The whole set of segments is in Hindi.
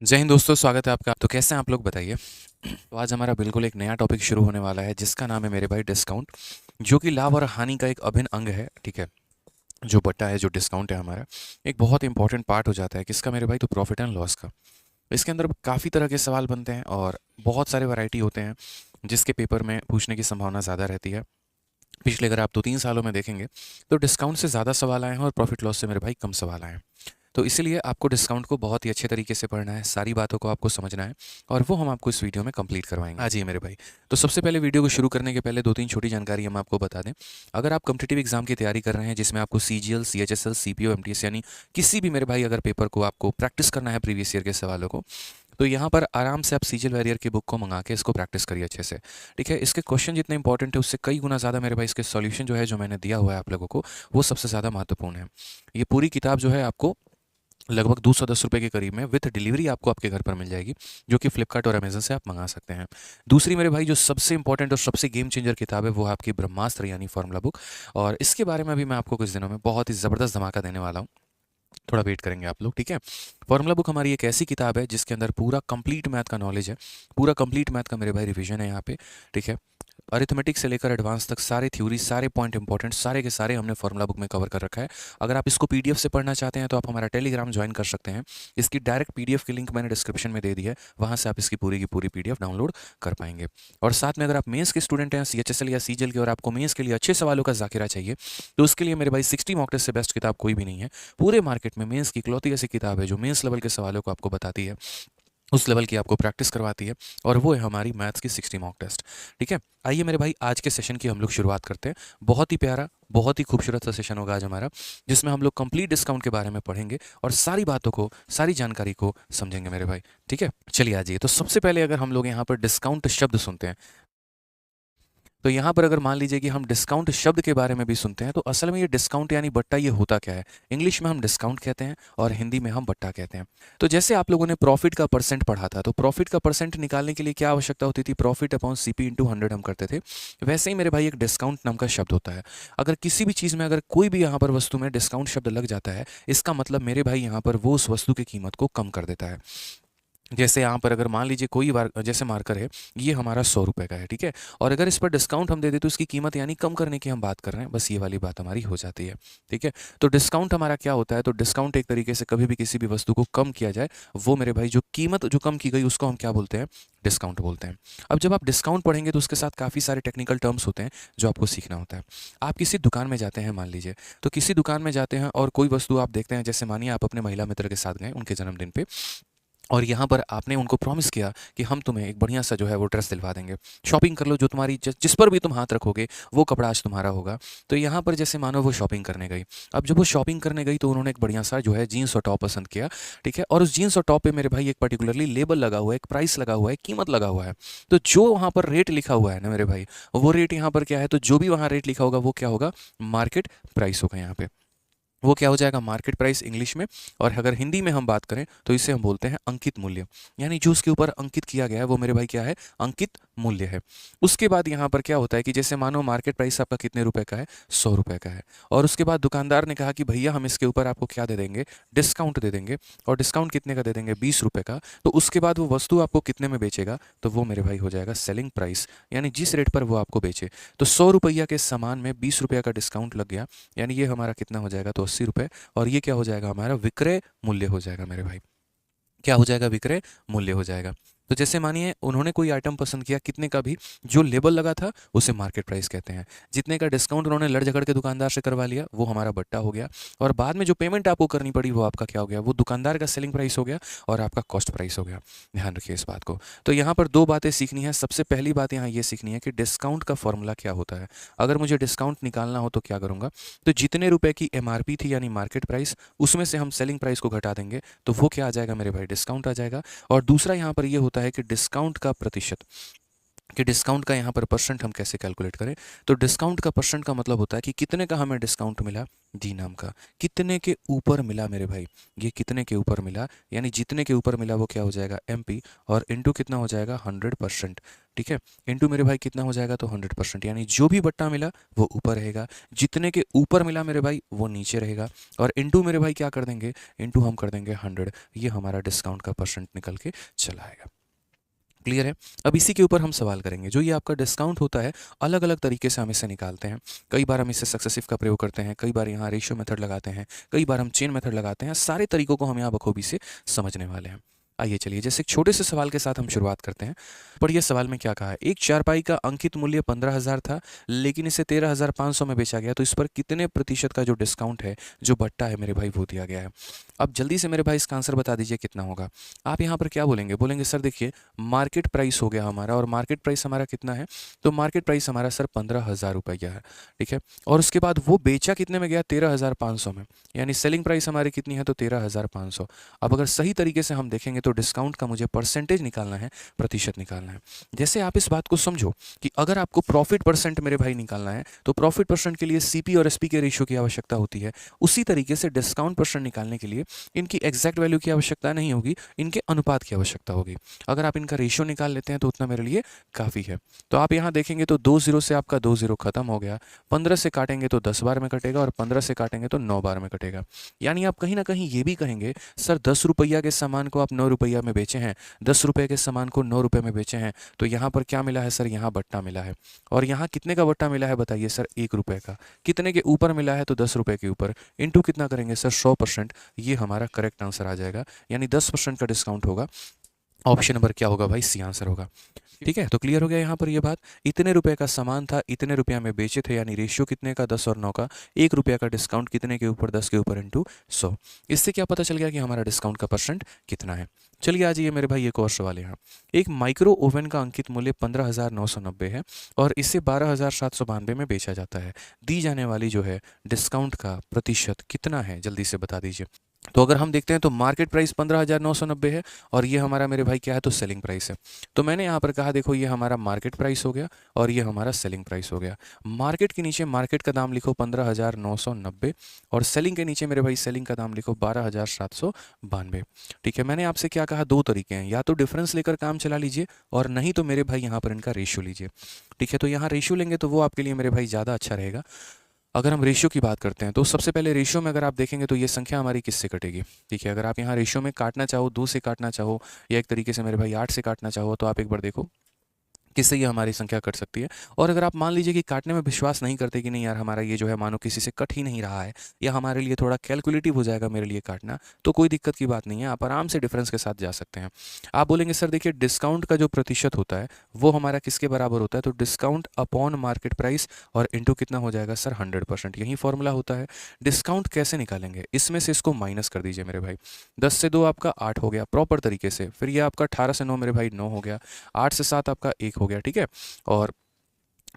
जय हिंद दोस्तों, स्वागत है आपका। तो कैसे हैं आप लोग, बताइए। तो आज हमारा बिल्कुल एक नया टॉपिक शुरू होने वाला है जिसका नाम है मेरे भाई डिस्काउंट, जो कि लाभ और हानि का एक अभिन्न अंग है। ठीक है। जो बट्टा है, जो डिस्काउंट है हमारा, एक बहुत इंपॉर्टेंट पार्ट हो जाता है। किसका मेरे भाई? तो प्रॉफिट एंड लॉस का। इसके अंदर काफ़ी तरह के सवाल बनते हैं और बहुत सारे वैरायटी होते हैं जिसके पेपर में पूछने की संभावना ज़्यादा रहती है। पिछले अगर आप 2-3 सालों में देखेंगे तो डिस्काउंट से ज़्यादा सवाल आए हैं और प्रॉफिट लॉस से मेरे भाई कम सवाल आए हैं। तो इसीलिए आपको डिस्काउंट को बहुत ही अच्छे तरीके से पढ़ना है, सारी बातों को आपको समझना है और वो हम आपको इस वीडियो में कंप्लीट करवाएंगे। आ जाइए मेरे भाई। तो सबसे पहले वीडियो को शुरू करने के पहले 2-3 छोटी जानकारी हम आपको बता दें। अगर आप कॉम्पिटिटिव एग्जाम की तैयारी कर रहे हैं जिसमें आपको सीजीएल, सीएचएसएल, सीपीओ, एमटीएस यानी किसी भी मेरे भाई अगर पेपर को आपको प्रैक्टिस करना है प्रीवियस ईयर के सवालों को, तो यहाँ पर आराम से आप सीजीएल वैरियर की बुक को मंगा के इसको प्रैक्टिस करिए अच्छे से। ठीक है। इसके क्वेश्चन जितने इंपॉर्टेंट है उससे कई गुना ज़्यादा मेरे भाई इसके सॉल्यूशन जो है, जो मैंने दिया हुआ है आप लोगों को, वो सबसे ज़्यादा महत्वपूर्ण है। ये पूरी किताब जो है आपको लगभग 210 रुपये के करीब में विथ डिलीवरी आपको आपके घर पर मिल जाएगी, जो कि फ्लिपकार्ट और अमेजन से आप मंगा सकते हैं। दूसरी मेरे भाई जो सबसे इंपॉर्टेंट और सबसे गेम चेंजर किताब है वो है आपकी ब्रह्मास्त्र यानी फॉर्मूला बुक। और इसके बारे में अभी मैं आपको कुछ दिनों में बहुत ही ज़बरदस्त धमाका देने वाला हूँ। थोड़ा वेट करेंगे आप लोग, ठीक है। फॉर्मूला बुक हमारी एक ऐसी किताब है जिसके अंदर पूरा कंप्लीट मैथ का नॉलेज है, पूरा कंप्लीट मैथ का मेरे भाई रिवीजन है यहाँ पे। ठीक है। अरिथमेटिक से लेकर एडवांस तक सारे थ्योरी, सारे पॉइंट इंपॉर्टेंट, सारे के सारे हमने फॉर्मूला बुक में कवर कर रखा है। अगर आप इसको पीडीएफ से पढ़ना चाहते हैं तो आप हमारा टेलीग्राम ज्वाइन कर सकते हैं। इसकी डायरेक्ट पीडीएफ की लिंक मैंने डिस्क्रिप्शन में दे दी है, वहाँ से आप इसकी पूरी की पूरी पीडीएफ डाउनलोड कर पाएंगे। और साथ में अगर आप मेंस के स्टूडेंट हैं, सीएचएसएल या सीजीएल के, और आपको मेंस के लिए अच्छे सवालों का जाकिरा चाहिए, तो उसके लिए मेरे भाई 60 मॉक टेस्ट से बेस्ट किताब कोई भी नहीं है। पूरे मार्केट में मेंस की इकलौती ऐसी किताब है जो मेंस लेवल के सवालों को आपको बताती है, उस लेवल की आपको प्रैक्टिस करवाती है, और वो है हमारी मैथ्स की 60 मॉक टेस्ट। ठीक है। आइए मेरे भाई आज के सेशन की हम लोग शुरुआत करते हैं। बहुत ही प्यारा, बहुत ही खूबसूरत सा सेशन होगा आज हमारा, जिसमें हम लोग कंप्लीट डिस्काउंट के बारे में पढ़ेंगे और सारी बातों को, सारी जानकारी को समझेंगे मेरे भाई। ठीक है। चलिए आ जाइए। तो सबसे पहले अगर हम लोग यहाँ पर डिस्काउंट शब्द सुनते हैं, तो यहाँ पर अगर मान लीजिए कि हम डिस्काउंट शब्द के बारे में भी सुनते हैं, तो असल में ये डिस्काउंट यानी बट्टा ये होता क्या है? इंग्लिश में हम डिस्काउंट कहते हैं और हिंदी में हम बट्टा कहते हैं। तो जैसे आप लोगों ने प्रॉफिट का परसेंट पढ़ा था, तो प्रॉफिट का परसेंट निकालने के लिए क्या आवश्यकता होती थी? प्रॉफिट अपॉन सीपी इंटू 100 हम करते थे। वैसे ही मेरे भाई एक डिस्काउंट नाम का शब्द होता है। अगर किसी भी चीज़ में, अगर कोई भी यहाँ पर वस्तु में डिस्काउंट शब्द लग जाता है, इसका मतलब मेरे भाई यहाँ पर वो उस वस्तु की कीमत को कम कर देता है। जैसे यहाँ पर अगर मान लीजिए कोई जैसे मार्कर है, ये हमारा 100 रुपये का है। ठीक है। और अगर इस पर डिस्काउंट हम दे दें तो इसकी कीमत यानी कम करने की हम बात कर रहे हैं, बस ये वाली बात हमारी हो जाती है। ठीक है। तो डिस्काउंट हमारा क्या होता है? तो डिस्काउंट एक तरीके से कभी भी किसी भी वस्तु को कम किया जाए, वो मेरे भाई जो कीमत जो कम की गई उसको हम क्या बोलते हैं? डिस्काउंट बोलते हैं। अब जब आप डिस्काउंट पढ़ेंगे तो उसके साथ काफ़ी सारे टेक्निकल टर्म्स होते हैं जो आपको सीखना होता है। आप किसी दुकान में जाते हैं, मान लीजिए, तो किसी दुकान में जाते हैं और कोई वस्तु आप देखते हैं, जैसे मानिए आप अपने महिला मित्र के साथ गए उनके जन्मदिन पे, और यहाँ पर आपने उनको प्रॉमिस किया कि हम तुम्हें एक बढ़िया सा जो है वो ड्रेस दिलवा देंगे, शॉपिंग कर लो, जो तुम्हारी जिस पर भी तुम हाथ रखोगे वो कपड़ा आज तुम्हारा होगा। तो यहाँ पर जैसे मानो वो शॉपिंग करने गई। अब जब वो शॉपिंग करने गई तो उन्होंने एक बढ़िया सा जो है जीन्स और टॉप पसंद किया। ठीक है। और उस जीन्स और टॉप पे मेरे भाई एक पर्टिकुलरली लेबल लगा हुआ है, एक प्राइस लगा हुआ है, कीमत लगा हुआ है। तो जो वहाँ पर रेट लिखा हुआ है ना मेरे भाई, वो रेट यहाँ पर क्या है? तो जो भी वहाँ रेट लिखा होगा वो क्या होगा? मार्केट प्राइस होगा यहाँ पे। वो क्या हो जाएगा? मार्केट प्राइस इंग्लिश में। और अगर हिंदी में हम बात करें तो इसे हम बोलते हैं अंकित मूल्य, यानी जो उसके ऊपर अंकित किया गया है वो मेरे भाई क्या है? अंकित मूल्य है। उसके बाद यहाँ पर क्या होता है कि जैसे मानो मार्केट प्राइस आपका कितने रुपए का है? 100 रुपए का है। और उसके बाद दुकानदार ने कहा कि भैया हम इसके ऊपर आपको क्या दे देंगे? डिस्काउंट दे देंगे। और डिस्काउंट कितने का दे देंगे? 20 रुपए का। तो उसके बाद वो वस्तु आपको कितने में बेचेगा? तो वो मेरे भाई हो जाएगा सेलिंग प्राइस, यानी जिस रेट पर वो आपको बेचे। तो 100 रुपया के सामान में 20 रुपया का डिस्काउंट लग गया, यानी ये हमारा कितना हो जाएगा? तो 80 रुपये। और ये क्या हो जाएगा? हमारा विक्रय मूल्य हो जाएगा मेरे भाई। क्या हो जाएगा? विक्रय मूल्य हो जाएगा। तो जैसे मानिए उन्होंने कोई आइटम पसंद किया, कितने का भी, जो लेबल लगा था उसे मार्केट प्राइस कहते हैं। जितने का डिस्काउंट उन्होंने लड़ झगड़ के दुकानदार से करवा लिया वो हमारा बट्टा हो गया। और बाद में जो पेमेंट आपको करनी पड़ी वो आपका क्या हो गया? वो दुकानदार का सेलिंग प्राइस हो गया और आपका कॉस्ट प्राइस हो गया। ध्यान रखिए इस बात को। तो यहाँ पर दो बातें सीखनी है। सबसे पहली बात यहाँ ये सीखनी है कि डिस्काउंट का फॉर्मूला क्या होता है। अगर मुझे डिस्काउंट निकालना हो तो क्या करूँगा? तो जितने रुपए की एमआरपी थी यानी मार्केट प्राइस, उसमें से हम सेलिंग प्राइस को घटा देंगे, तो वो क्या आ जाएगा मेरे भाई? डिस्काउंट आ जाएगा। और दूसरा यहाँ पर ये होता है कि डिस्काउंट का प्रतिशत, कि डिस्काउंट का यहाँ पर परसेंट हम कैसे कैलकुलेट करें। तो डिस्काउंट का परसेंट का मतलब होता है कि कितने का हमें डिस्काउंट मिला, डी नाम का, कितने के ऊपर मिला मेरे भाई, ये कितने के ऊपर मिला, यानी जितने के ऊपर मिला वो क्या हो जाएगा एमपी, और इनटू कितना हो जाएगा 100%। ठीक है, इनटू मेरे भाई कितना हो जाएगा तो 100%, यानी जो भी बट्टा मिला वो ऊपर रहेगा, जितने के ऊपर मिला मेरे भाई वो नीचे रहेगा, और इनटू मेरे भाई क्या कर देंगे, इनटू हम कर देंगे 100। ये हमारा डिस्काउंट का परसेंट निकल के चला आएगा। क्लियर है। अब इसी के ऊपर हम सवाल करेंगे। जो ये आपका डिस्काउंट होता है, अलग अलग तरीके से हम इसे निकालते हैं। कई बार हम इसे सक्सेसिव का प्रयोग करते हैं, कई बार यहाँ रेशियो मेथड लगाते हैं, कई बार हम चेन मेथड लगाते हैं। सारे तरीकों को हम यहाँ बखूबी से समझने वाले हैं। आइए चलिए, जैसे एक छोटे से सवाल के साथ हम शुरुआत करते हैं। पर यह सवाल में क्या कहा है, एक चारपाई का अंकित मूल्य 15,000 था, लेकिन इसे 13,500 में बेचा गया, तो इस पर कितने प्रतिशत का जो डिस्काउंट है, जो बट्टा है मेरे भाई, वो दिया गया है। अब जल्दी से मेरे भाई इसका आंसर बता दीजिए कितना होगा। आप यहाँ पर क्या बोलेंगे, बोलेंगे सर देखिए मार्केट प्राइस हो गया हमारा, और मार्केट प्राइस हमारा कितना है, तो मार्केट प्राइस हमारा सर 15,000 रुपया है। ठीक है, और उसके बाद वो बेचा कितने में गया, 13,500 में, यानी सेलिंग प्राइस हमारी कितनी है, तो 13,500। अब अगर सही तरीके से हम देखेंगे तो डिस्काउंट का मुझे परसेंटेज निकालना है, प्रतिशत निकालना है। जैसे आप इस बात को समझो कि अगर आपको प्रॉफिट परसेंट मेरे भाई निकालना है, तो प्रॉफिट परसेंट के लिए सीपी और एसपी के रेशियो की आवश्यकता होती है। उसी तरीके से डिस्काउंट परसेंट निकालने के लिए इनकी एग्जैक्ट वैल्यू की आवश्यकता नहीं होगी, इनके अनुपात की आवश्यकता होगी। अगर आप इनका रेशियो निकाल लेते हैं तो उतना मेरे लिए काफ़ी है। तो आप यहाँ देखेंगे तो 2 जीरो से आपका 2 जीरो खत्म हो गया, 15 से काटेंगे तो 10 बार में कटेगा, और 15 से काटेंगे तो 9 बार में कटेगा। यानी आप कहीं ना कहीं ये भी कहेंगे सर 10 रुपया के सामान को आप 9 रुपया में बेचे हैं, 10 रुपये के सामान को 9 रुपये में बेचे हैं, तो यहाँ पर क्या मिला है सर, यहाँ बट्टा मिला है। और यहाँ कितने का बट्टा मिला है बताइए सर, 1 रुपये का। कितने के ऊपर मिला है, तो 10 रुपये के ऊपर, इनटू कितना करेंगे सर, 100%। ये हमारा करेक्ट आंसर आ जाएगा, यानी 10% का डिस्काउंट होगा। ऑप्शन नंबर क्या होगा भाई, सी आंसर होगा। ठीक है, तो क्लियर हो गया यहाँ पर ये बात। इतने रुपए का सामान था, इतने रुपया में बेचे थे, यानी रेशियो कितने का, 10 और 9 का, 1 रुपया का डिस्काउंट कितने के ऊपर, 10 के ऊपर इनटू 100। इससे क्या पता चल गया कि हमारा डिस्काउंट का परसेंट कितना है। चलिए आ जाइए मेरे भाई, एक और सवाल यहाँ। एक माइक्रो ओवन का अंकित मूल्य 15,990 है, और इसे 12,792 में बेचा जाता है। दी जाने वाली जो है डिस्काउंट का प्रतिशत कितना है, जल्दी से बता दीजिए। तो अगर हम देखते हैं तो मार्केट प्राइस 15,990 है, और ये हमारा मेरे भाई क्या है, तो सेलिंग प्राइस है। तो मैंने यहाँ पर कहा देखो ये हमारा मार्केट प्राइस हो गया, और ये हमारा सेलिंग प्राइस हो गया। मार्केट के नीचे मार्केट का दाम लिखो 15,990, और सेलिंग के नीचे मेरे भाई सेलिंग का दाम लिखो 12,792। ठीक है, मैंने आपसे क्या कहा, दो तरीके हैं, या तो डिफरेंस लेकर काम चला लीजिए, और नहीं तो मेरे भाई यहाँ पर इनका रेशियो लीजिए। ठीक है, तो यहाँ रेशियो लेंगे तो वो आपके लिए मेरे भाई ज़्यादा अच्छा रहेगा। अगर हम रेशियो की बात करते हैं तो सबसे पहले रेशियो में अगर आप देखेंगे तो ये संख्या हमारी किससे कटेगी। ठीक है, अगर आप यहाँ रेशियो में काटना चाहो, 2 से काटना चाहो, या एक तरीके से मेरे भाई 8 से काटना चाहो, तो आप एक बार देखो किससे ये हमारी संख्या कट सकती है। और अगर आप मान लीजिए कि काटने में विश्वास नहीं करते कि नहीं यार हमारा ये जो है मानो किसी से कट ही नहीं रहा है, या हमारे लिए थोड़ा कैलकुलेटिव हो जाएगा मेरे लिए काटना, तो कोई दिक्कत की बात नहीं है, आप आराम से डिफरेंस के साथ जा सकते हैं। आप बोलेंगे सर देखिए डिस्काउंट का जो प्रतिशत होता है वो हमारा किसके बराबर होता है, तो डिस्काउंट अपॉन मार्केट प्राइस, और इंटू कितना हो जाएगा सर, 100%। यही फॉर्मूला होता है। डिस्काउंट कैसे निकालेंगे, इसमें से इसको माइनस कर दीजिए मेरे भाई। 10 से 2 आपका 8 हो गया प्रॉपर तरीके से, फिर ये आपका 18 से 9 मेरे भाई 9 हो गया, 8 से 7 आपका 1 हो गया। ठीक है, और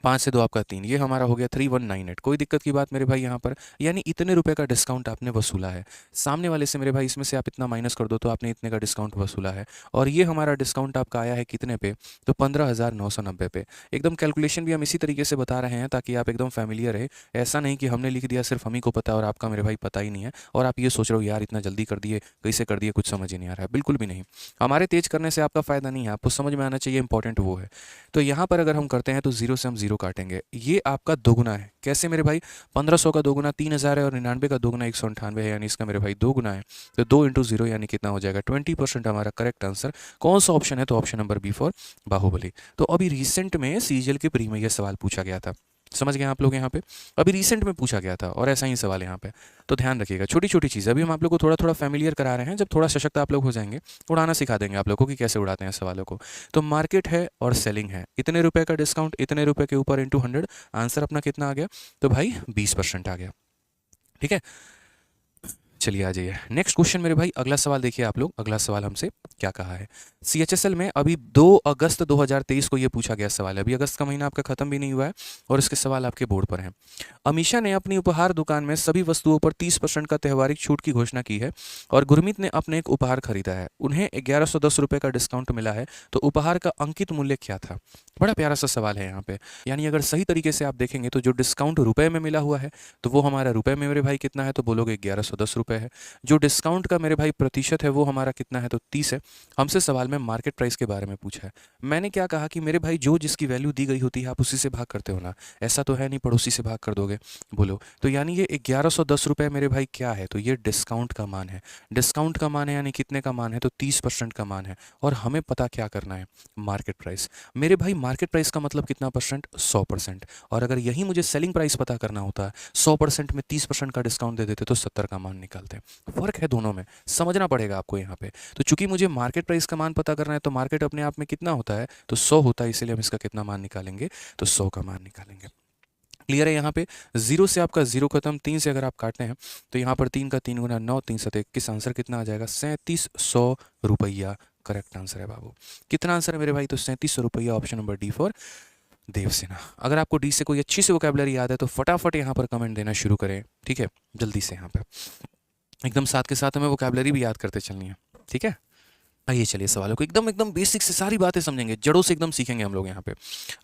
5 से 2 आपका 3, ये हमारा हो गया 3198। कोई दिक्कत की बात मेरे भाई यहाँ पर, यानी इतने रुपए का डिस्काउंट आपने वसूला है। सामने वाले से मेरे भाई इसमें से आप इतना माइनस कर दो तो आपने इतने का डिस्काउंट वसूला है, और ये हमारा डिस्काउंट आपका आया है कितने पे, तो 15,990 पे। एकदम कैलकुलेशन भी हम इसी तरीके से बता रहे हैं ताकि आप एकदम फैमिलियर रहे। ऐसा नहीं कि हमने लिख दिया सिर्फ हम ही को पता और आपका मेरे भाई पता ही नहीं है, और आप ये सोच रहे हो यार इतना जल्दी कर दिए, कैसे कर दिए, कुछ समझ ही नहीं आ रहा है। बिल्कुल भी नहीं, हमारे तेज करने से आपका फ़ायदा नहीं है, आपको समझ में आना चाहिए, इंपॉर्टेंट वो है। तो यहाँ पर अगर हम करते हैं तो 0 से हम 0 काटेंगे, ये आपका दोगुना है। कैसे मेरे भाई, 1500 का दोगुना 3000 है, और 99 का दोगुना 198 है, यानी इसका मेरे भाई दोगुना है। तो 2 इंटू 0 यानी कितना हो जाएगा, 20% हमारा करेक्ट आंसर। कौन सा ऑप्शन है, तो option number B for Baahubali. तो अभी रिसेंट में सीजीएल के प्री में यह सवाल पूछा गया था, समझ गए आप लोग यहाँ पे, अभी रिसेंट में पूछा गया था, और ऐसा ही सवाल यहाँ पे। तो ध्यान रखिएगा, छोटी छोटी चीज़ अभी हम आप लोग को थोड़ा थोड़ा फैमिलियर करा रहे हैं, जब थोड़ा सशक्त आप लोग हो जाएंगे उड़ाना सिखा देंगे आप लोग को कि कैसे उड़ाते हैं सवालों को। तो मार्केट है और सेलिंग है, इतने रुपए का डिस्काउंट, इतने रुपए के ऊपर इंटू 100, आंसर अपना कितना आ गया, तो भाई 20% आ गया। ठीक है, चलिए आ जाइए नेक्स्ट क्वेश्चन मेरे भाई। अगला सवाल देखिए आप लोग, अगला सवाल हमसे क्या कहा है। सीएचएसएल में अभी 2 अगस्त 2023 को ये पूछा गया सवाल है, अभी अगस्त का महीना आपका खत्म भी नहीं हुआ है और इसके सवाल आपके बोर्ड पर हैं। अमीषा ने अपनी उपहार दुकान में सभी वस्तुओं पर 30% का त्यौहारिक छूट की घोषणा की है और गुरमीत ने अपने एक उपहार खरीदा है, उन्हें 1110 रुपये का डिस्काउंट मिला है, तो उपहार का अंकित मूल्य क्या था। बड़ा प्यारा सा सवाल है यहाँ पे, यानी अगर सही तरीके से आप देखेंगे तो जो डिस्काउंट रुपए में मिला हुआ है तो वो हमारा रुपए में मेरे भाई कितना है, तो बोलोगे 1110 रुपये है। जो डिस्काउंट का मेरे भाई प्रतिशत है वो हमारा कितना है, तो 30 है। हमसे सवाल में मार्केट प्राइस के बारे में पूछा है। मैंने क्या कहा कि मेरे भाई जो जिसकी वैल्यू दी गई होती है आप उसी से भाग करते हो ना, ऐसा तो है नहीं पड़ोसी से भाग कर दोगे। बोलो तो यानी ये 1110 रुपये मेरे भाई क्या है, तो ये डिस्काउंट का मान है। डिस्काउंट का मान है यानी कितने का मान है, तो 30% का मान है। और हमें पता क्या करना है, मार्केट प्राइस। मेरे भाई मार्केट प्राइस का मतलब कितना परसेंट, 100%। और अगर यही मुझे सेलिंग प्राइस पता करना होता है, 100% में 30% का डिस्काउंट दे देते तो 70 का मान निकालते हैं। फर्क है दोनों में, समझना पड़ेगा आपको यहाँ पे। तो चूंकि मुझे मार्केट प्राइस का मान पता करना है तो मार्केट अपने आप में कितना होता है, तो 100 होता है, इसीलिए हम इसका कितना मान निकालेंगे, तो 100 का मान निकालेंगे। क्लियर है यहाँ पे। 0 से आपका 0 खत्म, 3 से अगर आप काटते हैं तो यहाँ पर 3 का 3 गुना 9, 3 7 21, आंसर कितना आ जाएगा, 3700 रुपया। करेक्ट आंसर है बाबू। कितना आंसर है मेरे भाई, तो 3700 रुपया, option number D for Devasena. अगर आपको डी से कोई अच्छी सी वोकैबुलरी याद है तो फटाफट यहाँ पर कमेंट देना शुरू करें, ठीक है, जल्दी से यहाँ पे एकदम साथ के साथ हमें वोकैबुलरी भी याद करते चलनी है, ठीक है। आइए चलिए सवालों को एकदम एकदम बेसिक से सारी बातें समझेंगे, जड़ों से एकदम सीखेंगे हम लोग यहाँ पे।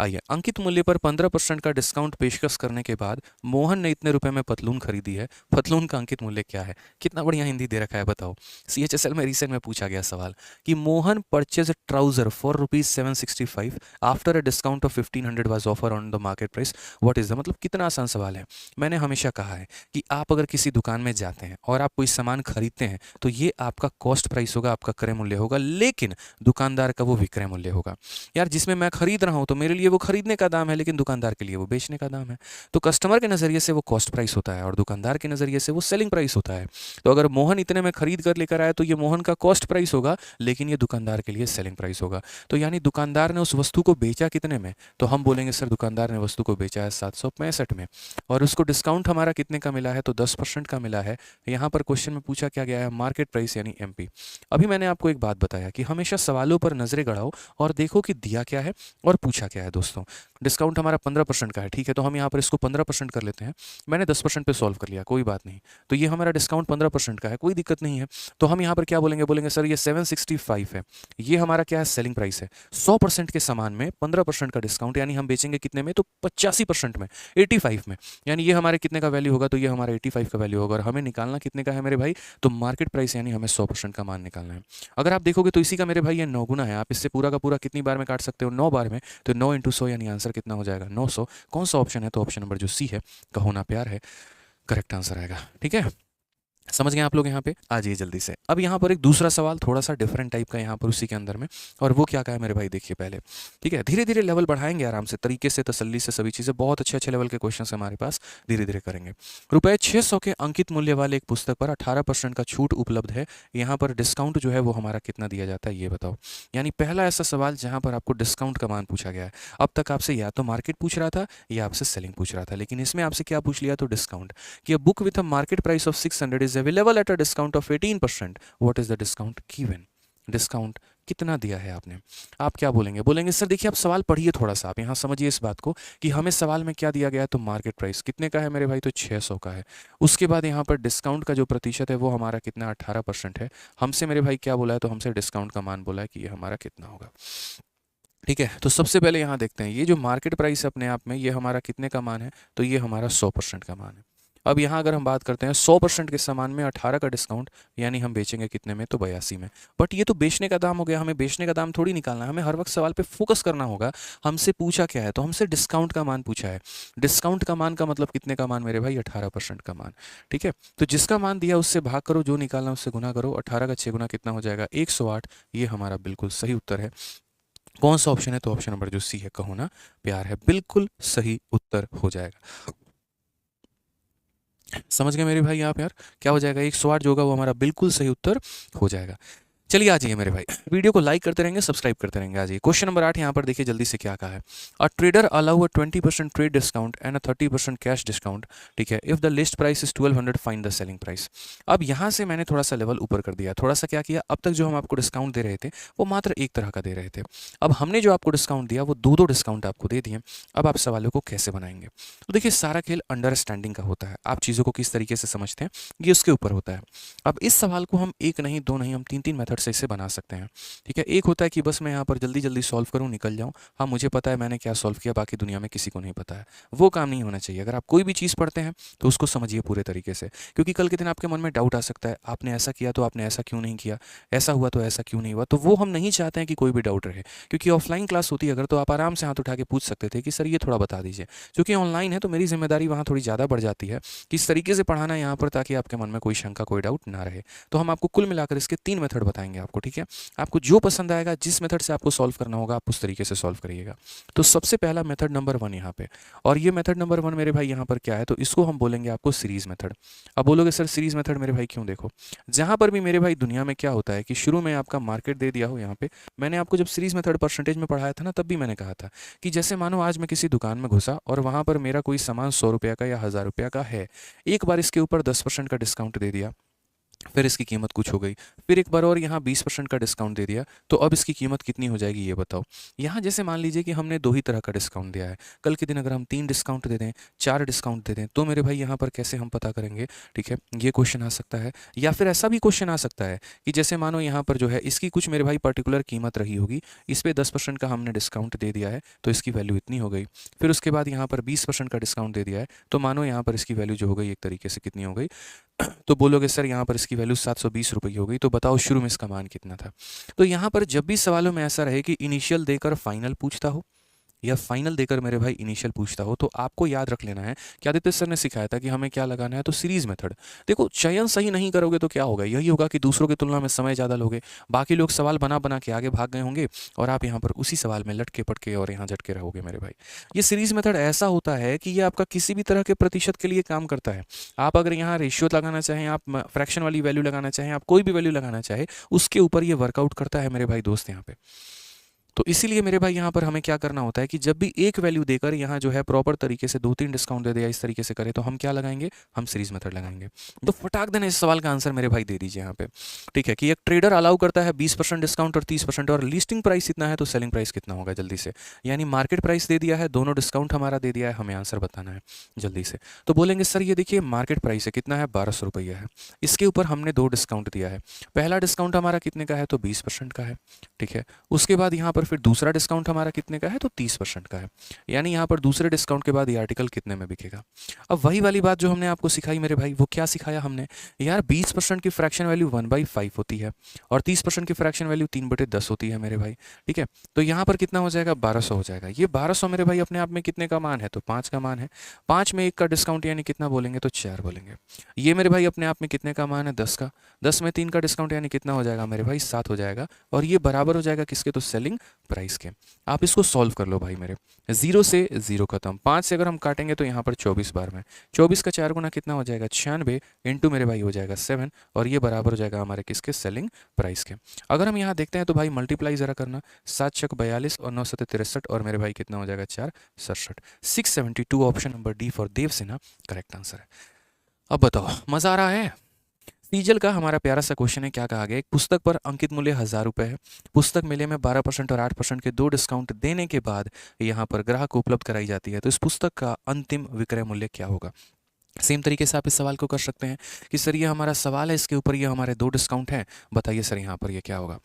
आइए, अंकित मूल्य पर 15% का डिस्काउंट पेशकश करने के बाद मोहन ने इतने रुपए में पतलून खरीदी है, पतलून का अंकित मूल्य क्या है। कितना बढ़िया हिंदी दे रखा है बताओ। सीएचएसएल में रिसेंट में पूछा गया सवाल कि Mohan purchase trouser for ₹765 after a discount of 1500 was offer on the market price, what is the, मतलब कितना आसान सवाल है। मैंने हमेशा कहा है कि आप अगर किसी दुकान में जाते हैं और आप कोई सामान खरीदते हैं तो ये आपका कॉस्ट प्राइस होगा, आपका क्रय मूल्य होगा, लेकिन दुकानदार का वो विक्रय मूल्य होगा। यार जिसमें मैं खरीद रहा हूं तो मेरे लिए वो खरीदने का दाम है, लेकिन दुकानदार के लिए वो बेचने का दाम है। तो कस्टमर के नजरिए से वो कॉस्ट प्राइस होता है और दुकानदार के नजरिए से वो सेलिंग प्राइस होता है। तो अगर मोहन इतने में खरीद कर लेकर आया तो ये मोहन का कॉस्ट प्राइस होगा, लेकिन ये दुकानदार के लिए सेलिंग प्राइस होगा। तो यानी दुकानदार ने उस वस्तु को बेचा कितने में, तो हम बोलेंगे सर दुकानदार ने वस्तु को बेचा है 765 में, और उसको डिस्काउंट हमारा कितने का मिला है, तो 10% का मिला है। यहाँ पर क्वेश्चन में पूछा क्या गया है, मार्केट प्राइस यानी एमपी। अभी मैंने आपको एक बात बताया कि हमेशा सवालों पर नजरें गड़ाओ और देखो कि दिया क्या है और पूछा क्या है। दोस्तों डिस्काउंट हमारा 15% का है, ठीक है, तो हम यहाँ पर इसको 15% कर लेते हैं। मैंने 10% पे सॉल्व कर लिया, कोई बात नहीं। तो ये हमारा डिस्काउंट 15% का है, कोई दिक्कत नहीं है। तो हम यहाँ पर क्या बोलेंगे, बोलेंगे सर ये 765 है, ये हमारा क्या है, सेलिंग प्राइस है। 100% के सामान में 15% का डिस्काउंट, यानी हम बेचेंगे कितने में, तो 85% में, 85 में। यानी ये हमारे कितने का वैल्यू होगा, तो ये हमारा 85 का वैल्यू होगा। और हमें निकालना कितने का है मेरे भाई, तो मार्केट प्राइस यानी हमें 100% का मान निकालना है। अगर आप देखोगे तो इसी का मेरे भाई ये 9 गुना है। आप इससे पूरा का पूरा कितनी बार में काट सकते हो, 9 बार में। तो 9 इंटू 100 यानी आंसर कितना हो जाएगा, 900। कौन सा ऑप्शन है, तो ऑप्शन नंबर जो सी है, कहो ना प्यार है, करेक्ट आंसर आएगा, ठीक है। समझ गए आप लोग यहाँ पे। आ जाइए जल्दी से। अब यहाँ पर एक दूसरा सवाल थोड़ा सा डिफरेंट टाइप का यहाँ पर उसी के अंदर में, और वो क्या कहा है मेरे भाई, देखिए पहले, ठीक है, धीरे धीरे लेवल बढ़ाएंगे आराम से, तरीके से, तसल्ली से, सभी चीज़ें, बहुत अच्छे अच्छे लेवल के क्वेश्चन हमारे पास, धीरे धीरे करेंगे। रुपये 600 के अंकित मूल्य वाले एक पुस्तक पर 18% का छूट उपलब्ध है, यहाँ पर डिस्काउंट जो है वो हमारा कितना दिया जाता है, ये बताओ। यानी पहला ऐसा सवाल जहाँ पर आपको डिस्काउंट का मान पूछा गया है। अब तक आपसे या तो मार्केट पूछ रहा था या आपसे सेलिंग पूछ रहा था, लेकिन इसमें आपसे क्या पूछ लिया, तो डिस्काउंट। कि a book with a market price of 600 is available at a discount of 18%, what is the discount given. Discount कितना दिया है आपने। आप क्या बोलेंगे, बोलेंगे सर देखिए आप सवाल पढ़िए थोड़ा सा, आप यहाँ समझिए इस बात को कि हमें सवाल में क्या दिया गया है, तो मार्केट प्राइस कितने का है मेरे भाई, तो 600 का है। उसके बाद यहाँ पर डिस्काउंट का जो प्रतिशत है वो हमारा कितना, 18% है। हमसे मेरे भाई क्या बोला है, तो हमसे डिस्काउंट का मान बोला है कि ये हमारा कितना होगा, ठीक है। तो सबसे पहले यहाँ देखते हैं ये जो मार्केट प्राइस अपने आप में, ये हमारा कितने का मान है, तो ये हमारा 100% का मान है। अब यहाँ अगर हम बात करते हैं 100% के सामान में 18 का डिस्काउंट, यानी हम बेचेंगे कितने में, तो 82 में। बट ये तो बेचने का दाम हो गया, हमें बेचने का दाम थोड़ी निकालना है, हमें हर वक्त सवाल पे फोकस करना होगा। हमसे पूछा क्या है, तो हमसे डिस्काउंट का मान पूछा है। डिस्काउंट का मान का मतलब कितने का मान मेरे भाई, 18% का मान, ठीक है। तो जिसका मान दिया उससे भाग करो, जो निकालना उससे गुना करो, 18 का 6 गुना कितना हो जाएगा, 108। ये हमारा बिल्कुल सही उत्तर है। कौन सा ऑप्शन है, तो ऑप्शन नंबर जो सी है, कहो ना प्यार है, बिल्कुल सही उत्तर हो जाएगा। समझ गए मेरे भाई आप यार, क्या हो जाएगा, 108 जो होगा वो हमारा बिल्कुल सही उत्तर हो जाएगा। चलिए आ जाइए मेरे भाई, वीडियो को लाइक करते रहेंगे, सब्सक्राइब करते रहेंगे। आ जाइए क्वेश्चन नंबर 8 यहाँ पर देखिए जल्दी से क्या कहा है। A trader allow a 20% trade discount and a 30% cash discount, ठीक है, if the list price is 1200 find the selling price. अब यहाँ से मैंने थोड़ा सा लेवल ऊपर कर दिया, थोड़ा सा क्या किया, अब तक जो हम आपको डिस्काउंट दे रहे थे वो मात्र एक तरह का दे रहे थे, अब हमने जो आपको डिस्काउंट दिया वो दो दो डिस्काउंट आपको दे दिए। अब आप सवालों को कैसे बनाएंगे, तो देखिए सारा खेल अंडरस्टैंडिंग का होता है, आप चीज़ों को किस तरीके से समझते हैं ये उसके ऊपर होता है। अब इस सवाल को हम एक नहीं दो नहीं, हम तीन तीन मेथड से इसे बना सकते हैं, ठीक है। एक होता है कि बस मैं यहाँ पर जल्दी जल्दी सॉल्व करूँ, निकल जाऊँ, हाँ मुझे पता है मैंने क्या सॉल्व किया, बाकी दुनिया में किसी को नहीं पता है, वो काम नहीं होना चाहिए। अगर आप कोई भी चीज़ पढ़ते हैं तो उसको समझिए पूरे तरीके से, क्योंकि कल के दिन आपके मन में डाउट आ सकता है, आपने ऐसा किया तो आपने ऐसा क्यों नहीं किया, ऐसा हुआ तो ऐसा क्यों नहीं हुआ, तो वो हम नहीं चाहते हैं कि कोई भी डाउट रहे। क्योंकि ऑफलाइन क्लास होती है अगर, तो आप आराम से हाथ उठा के पूछ सकते थे कि सर ये थोड़ा बता दीजिए। क्योंकि ऑनलाइन है तो मेरी जिम्मेदारी वहाँ थोड़ी ज़्यादा बढ़ जाती है कि इस तरीके से पढ़ाना है यहाँ पर, ताकि आपके मन में कोई शंका कोई डाउट ना रहे। तो हम आपको कुल मिलाकर इसके 3 मेथड बताएंगे आपको, ठीक है। आपको जो पसंद आएगा, जिस मेथड से आपको सॉल्व करना होगा आप उस तरीके से सॉल्व करिएगा। तो सबसे पहला मेथड नंबर 1 यहाँ पे, और ये मेथड नंबर 1 मेरे भाई यहाँ पर क्या है, तो इसको हम बोलेंगे आपको सीरीज मेथड। अब बोलोगे सर सीरीज मेथड मेरे भाई क्यों, देखो जहाँ पर भी मेरे भाई दुनिया में क्या होता है कि शुरू में आपका मार्केट दे दिया हो, यहाँ पे मैंने आपको जब सीरीज मेथड परसेंटेज में पढ़ाया था ना, तब भी मैंने कहा था कि जैसे मानो आज मैं किसी दुकान में घुसा और वहाँ पर मेरा कोई सामान 100 रुपये का या 1000 रुपये का है, एक बार इसके ऊपर 10% का डिस्काउंट दे दिया, फिर इसकी कीमत कुछ हो गई, फिर एक बार और यहाँ 20% का डिस्काउंट दे दिया, तो अब इसकी कीमत कितनी हो जाएगी ये बताओ। यहाँ जैसे मान लीजिए कि हमने दो ही तरह का डिस्काउंट दिया है, कल के दिन अगर हम 3 डिस्काउंट दे दें, 4 डिस्काउंट दे दें, तो मेरे भाई यहाँ पर कैसे हम पता करेंगे, ठीक है, ये क्वेश्चन आ सकता है। या फिर ऐसा भी क्वेश्चन आ सकता है कि जैसे मानो यहाँ पर जो है इसकी कुछ मेरे भाई पर्टिकुलर कीमत रही होगी, इस पर 10% का हमने डिस्काउंट दे दिया है तो इसकी वैल्यू इतनी हो गई, फिर उसके बाद यहाँ पर 20% का डिस्काउंट दे दिया है, तो मानो यहाँ पर इसकी वैल्यू जो हो गई एक तरीके से कितनी हो गई, तो बोलोगे सर यहाँ पर इसकी वैल्यू 720 रुपये हो गई, तो बताओ शुरू में इसका मान कितना था। तो यहाँ पर जब भी सवालों में ऐसा रहे कि इनिशियल देकर फाइनल पूछता हो या फाइनल देकर मेरे भाई इनिशियल पूछता हो, तो आपको याद रख लेना है कि आदित्य सर ने सिखाया था कि हमें क्या लगाना है, तो सीरीज मेथड। देखो चयन सही नहीं करोगे तो क्या होगा, यही होगा कि दूसरों की तुलना में समय ज़्यादा लोगे, बाकी लोग सवाल बना बना के आगे भाग गए होंगे और आप यहाँ पर उसी सवाल में लटके पटके और यहाँ झटके रहोगे मेरे भाई। ये सीरीज मेथड ऐसा होता है कि ये आपका किसी भी तरह के प्रतिशत के लिए काम करता है। आप अगर यहाँ रेशियो लगाना चाहें, आप फ्रैक्शन वाली वैल्यू लगाना चाहें, आप कोई भी वैल्यू लगाना चाहे, उसके ऊपर ये वर्कआउट करता है मेरे भाई दोस्त यहाँ पे। तो इसीलिए मेरे भाई यहाँ पर हमें क्या करना होता है कि जब भी एक वैल्यू देकर यहाँ जो है प्रॉपर तरीके से 2-3 डिस्काउंट दे दिया इस तरीके से करें, तो हम क्या लगाएंगे, हम सीरीज मेथड लगाएंगे। तो फटाक देना इस सवाल का आंसर मेरे भाई दे दीजिए यहाँ पे, ठीक है, कि एक ट्रेडर अलाउ करता है 20% डिस्काउंट और 30%, और लिस्टिंग प्राइस इतना है तो सेलिंग प्राइस कितना होगा जल्दी से, यानी मार्केट प्राइस दे दिया है, दोनों डिस्काउंट हमारा दे दिया है, हमें आंसर बताना है जल्दी से। तो बोलेंगे सर ये देखिए मार्केट प्राइस है कितना है, 1200 रुपया है, इसके ऊपर हमने 2 डिस्काउंट दिया है, पहला डिस्काउंट हमारा कितने का है, तो 20% का है, ठीक है। उसके बाद यहाँ पर फिर दूसरा डिस्काउंट हमारा कितने का है, तो 30% का है, यानी यहाँ पर दूसरे डिस्काउंट के बाद ये आर्टिकल कितने में बिकेगा। अब वही वाली बात जो हमने आपको सिखाई मेरे भाई, वो क्या सिखाया हमने, यार 20% की फ्रैक्शन वैल्यू 1/5 होती है और 30% की फ्रैक्शन वैल्यू 3/10 होती है मेरे भाई, ठीक है। तो यहाँ पर कितना हो जाएगा, 1200 हो जाएगा। ये 1200 मेरे भाई अपने आप में कितने का मान है, तो 5 का मान है, 5 में 1 का डिस्काउंट यानी कितना बोलेंगे, तो 4 बोलेंगे। ये मेरे भाई अपने आप में कितने का मान है, 10 का, 10 में 3 का डिस्काउंट यानी कितना हो जाएगा मेरे भाई, 7 हो जाएगा, और ये बराबर हो जाएगा किसके, तो सेलिंग प्राइस के। आप इसको सॉल्व कर लो भाई मेरे, 0 से 0 खत्म, 5 से अगर हम काटेंगे तो यहाँ पर 24 बार में 24 का 4 गुना कितना हो जाएगा, 96 इंटू मेरे भाई हो जाएगा 7, और ये बराबर हो जाएगा हमारे किसके, सेलिंग प्राइस के। अगर हम यहाँ देखते हैं तो भाई मल्टीप्लाई जरा करना, 7 छक 42 और 9 सत्ते 63, और मेरे भाई कितना हो जाएगा, 4 67, 672, option number D for Dev Sinha correct answer है। अब बताओ मजा आ रहा है। सीजल का हमारा प्यारा सा क्वेश्चन है, क्या कहा गया, एक पुस्तक पर अंकित मूल्य 1000 रुपये है, पुस्तक मेले में 12% और 8% के 2 डिस्काउंट देने के बाद यहाँ पर ग्राहक को उपलब्ध कराई जाती है, तो इस पुस्तक का अंतिम विक्रय मूल्य क्या होगा। सेम तरीके से आप इस सवाल को कर सकते हैं कि सर ये हमारा सवाल है, इसके ऊपर ये हमारे 2 डिस्काउंट हैं, बताइए सर यहाँ पर ये क्या होगा,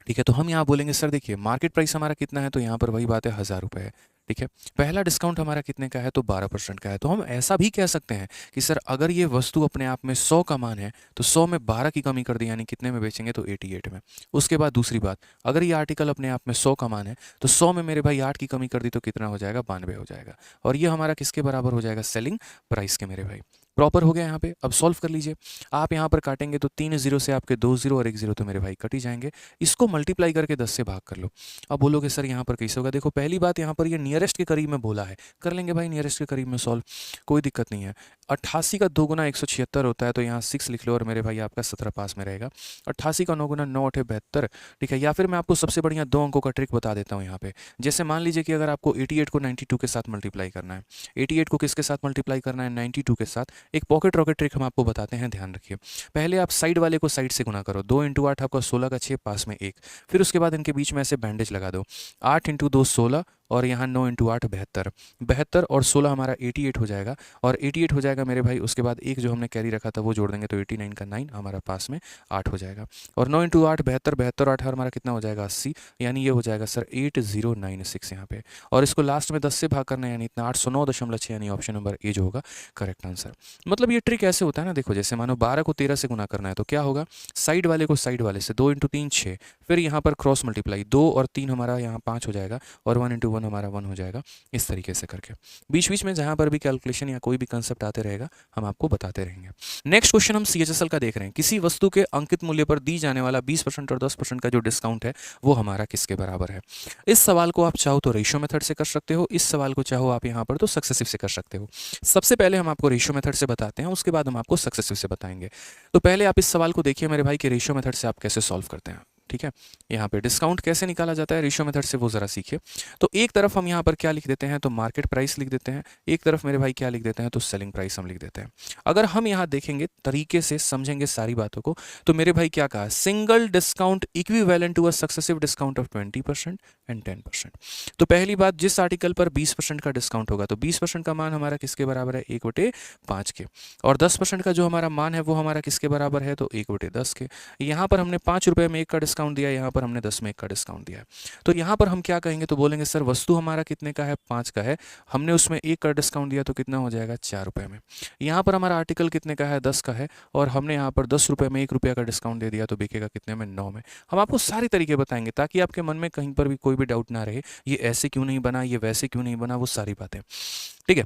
ठीक है। तो हम यहाँ बोलेंगे सर देखिए मार्केट प्राइस हमारा कितना है, तो यहाँ पर वही बात है 1000 रुपये है, ठीक है। पहला डिस्काउंट हमारा कितने का है, तो 12% का है। तो हम ऐसा भी कह सकते हैं कि सर अगर ये वस्तु अपने आप में 100 का मान है तो 100 में 12 की कमी कर दी, यानी कितने में बेचेंगे, तो 88 में। उसके बाद दूसरी बात, अगर ये आर्टिकल अपने आप में 100 का मान है तो 100 में मेरे भाई 8 की कमी कर दी तो कितना हो जाएगा, 92 हो जाएगा, और ये हमारा किसके बराबर हो जाएगा, सेलिंग प्राइस के मेरे भाई। प्रॉपर हो गया यहाँ पे। अब सॉल्व कर लीजिए। आप यहाँ पर काटेंगे तो 3 जीरो से आपके 2 जीरो और 1 जीरो तो मेरे भाई कट ही जाएंगे। इसको मल्टीप्लाई करके 10 से भाग कर लो। अब बोलोगे सर यहाँ पर कैसे होगा? देखो पहली बात, यहाँ पर ये नियरेस्ट के करीब में बोला है, कर लेंगे भाई नियरेस्ट के करीब में सॉल्व, कोई दिक्कत नहीं है। 88 का 2 गुना 176 होता है, तो यहाँ 6 लिख लो और मेरे भाई आपका 17 पास में रहेगा। 88 का 9 गुना 9 8 72, ठीक है। या फिर मैं आपको सबसे बढ़िया 2 अंकों का ट्रिक बता देता हूँ यहाँ पे। जैसे मान लीजिए कि अगर आपको 88 को 92 के साथ मल्टीप्लाई करना है, 88 को किसके साथ मल्टीप्लाई करना है? 92 के साथ। एक पॉकेट रॉकेट ट्रिक हम आपको बताते हैं, ध्यान रखिए। पहले आप साइड वाले को साइड से गुना करो, 2 इंटू 8 आपका 16 का 6 पास में 1। फिर उसके बाद इनके बीच में ऐसे बैंडेज लगा दो, 8 इंटू 2 16 और यहाँ 9 इंटू 8 72, 72 और 16 हमारा 88 हो जाएगा। और 88 हो जाएगा मेरे भाई, उसके बाद एक जो हमने कैरी रखा था वो जोड़ देंगे तो 89 का 9 हमारा पास में 8 हो जाएगा। और 9 इंटू 8 72, 72 8 हमारा कितना हो जाएगा? 80, यानी ये हो जाएगा सर 8096 यहाँ पे। और इसको लास्ट में 10 से भाग करना है, यानी इतना 809.6, यानी ऑप्शन नंबर ए जो होगा करेक्ट आंसर। मतलब ये ट्रिक ऐसे होता है ना, देखो जैसे मानो 12 को 13 से गुना करना है तो क्या होगा? साइड वाले को साइड वाले से, 2 इंटू 3 6, फिर यहाँ पर क्रॉस मल्टीप्लाई, 2 और 3 हमारा यहाँ 5 हो जाएगा और 1 इंटू 1 हमारा 1 हो जाएगा। इस तरीके से करके बीच बीच में जहाँ पर भी कैलकुलेशन या कोई भी कंसेप्ट आते रहेगा हम आपको बताते रहेंगे। नेक्स्ट क्वेश्चन हम CHSL का देख रहे हैं। किसी वस्तु के अंकित मूल्य पर दी जाने वाला 20% और 10% का जो डिस्काउंट है वो हमारा किसके बराबर है? इस सवाल को आप चाहो तो रेशियो मेथड से कर सकते हो, इस सवाल को चाहो आप यहाँ पर तो सक्सेसिव से कर सकते हो। सबसे पहले हम आपको रेशियो मेथड से बताते हैं, उसके बाद हम आपको सक्सेसिव से बताएंगे। तो पहले आप इस सवाल को देखिए मेरे भाई कि रेशियो मेथड से आप कैसे सॉल्व करते हैं, ठीक है। यहाँ पे डिस्काउंट कैसे निकाला जाता है रेशियो मेथड से, वो जरा सीखिए। तो एक तरफ हम यहाँ पर क्या लिख देते हैं? तो मार्केट प्राइस लिख देते हैं। एक तरफ मेरे भाई क्या लिख देते हैं? तो सेलिंग प्राइस हम लिख देते हैं। अगर हम यहाँ देखेंगे तरीके से समझेंगे सारी बातों को, तो मेरे भाई क्या कहा? Single discount equivalent to a successive discount of 20% and 10%। तो पहली बात, जिस आर्टिकल पर 20% का डिस्काउंट होगा तो 20% का मान हमारा किसके बराबर है? 1/5 के। और 10% का जो हमारा मान है वो हमारा किसके बराबर है? तो 1/10 के। यहाँ पर हमने 5 रुपये में 1 का डिस्काउंट दिया, यहाँ पर हमने 10 में 1 का डिस्काउंट दिया है। तो यहाँ पर हम क्या कहेंगे? तो बोलेंगे सर वस्तु हमारा कितने का है? 5 का है, हमने उसमें 1 का डिस्काउंट दिया तो कितना हो जाएगा? 4 रुपये में। यहाँ पर हमारा आर्टिकल कितने का है? 10 का है, और हमने यहाँ पर 10 रुपये में 1 रुपया का डिस्काउंट दे दिया तो बिकेगा कितने में? 9 में। हम आपको सारे तरीके बताएंगे ताकि आपके मन में कहीं पर भी कोई भी डाउट ना रहे, ये ऐसे क्यों नहीं बना, ये वैसे क्यों नहीं बना, वो सारी बातें, ठीक है।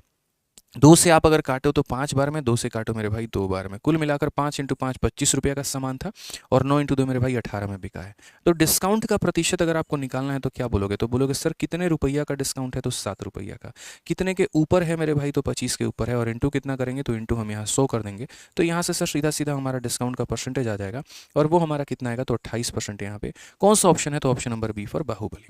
2 से आप अगर काटो तो 5 बार में, 2 से काटो मेरे भाई 2 बार में। कुल मिलाकर 5 इंटू 5 25 रुपये का सामान था, और 9 इंटू 2 मेरे भाई 18 में बिका है। तो डिस्काउंट का प्रतिशत अगर आपको निकालना है तो क्या बोलोगे? तो बोलोगे सर कितने रुपया का डिस्काउंट है? तो 7 रुपया का। कितने के ऊपर है मेरे भाई? तो 25 के ऊपर है, और इंटू कितना करेंगे? तो इंटू हम यहाँ 100 कर देंगे। तो यहाँ से सर सीधा सीधा हमारा डिस्काउंट का परसेंटेज आ जाएगा, और वो हमारा कितना आएगा? तो 28% यहाँ पे। कौन सा ऑप्शन है? तो option number B for Baahubali.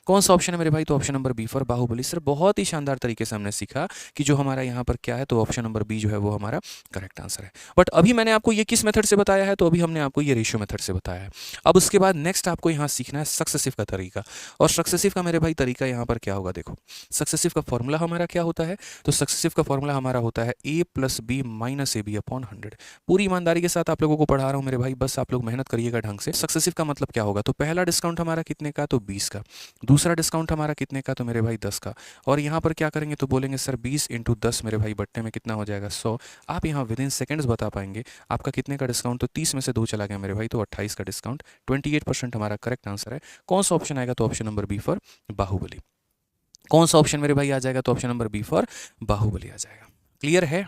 कौन सा ऑप्शन है मेरे भाई? तो option number B for Baahubali. Sir बहुत ही शानदार तरीके से हमने सीखा कि जो हमारा यहाँ पर क्या है, तो ऑप्शन नंबर बी जो है वो हमारा करेक्ट आंसर है। बट अभी मैंने आपको ये किस मेथड से बताया है? तो अभी हमने आपको ये रेशियो मेथड से बताया है। अब उसके बाद नेक्स्ट आपको यहाँ सीखना है सक्सेसिव का तरीका। और सक्सेसिव का मेरे भाई तरीका यहाँ पर क्या होगा? देखो सक्सेसिव का फॉर्मूला हमारा क्या होता है? तो सक्सेसिव का फॉर्मूला हमारा होता है a + b - ab/100। पूरी ईमानदारी के साथ आप लोगों को पढ़ा रहा हूँ मेरे भाई, बस आप लोग मेहनत करिएगा ढंग से। सक्सेसिव का मतलब क्या होगा? तो पहला डिस्काउंट हमारा कितने का? तो 20 का। दूसरा डिस्काउंट हमारा कितने का? तो मेरे भाई 10 का। और यहाँ पर क्या करेंगे? तो बोलेंगे सर 20 इंटू 10 मेरे भाई बट्टे में कितना हो जाएगा? 100। आप यहाँ विद इन सेकेंड्स बता पाएंगे आपका कितने का डिस्काउंट? तो 30 में से 2 चला गया मेरे भाई, तो 28 का डिस्काउंट। 28% हमारा करेक्ट आंसर है। कौन सा ऑप्शन आएगा? तो option number B for Baahubali. कौन सा ऑप्शन मेरे भाई आ जाएगा? तो option number B for Baahubali आ जाएगा। क्लियर है?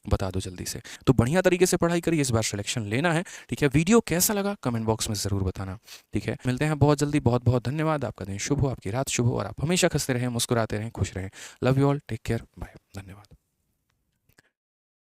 बता दो जल्दी से। तो बढ़िया तरीके से पढ़ाई करिए, इस बार सिलेक्शन लेना है, ठीक है। वीडियो कैसा लगा कमेंट बॉक्स में ज़रूर बताना, ठीक है। मिलते हैं बहुत जल्दी। बहुत बहुत धन्यवाद। आपका दिन शुभ हो, आपकी रात शुभ हो, और आप हमेशा हंसते रहें, मुस्कुराते रहें, खुश रहें। Love you all, take care, bye, धन्यवाद।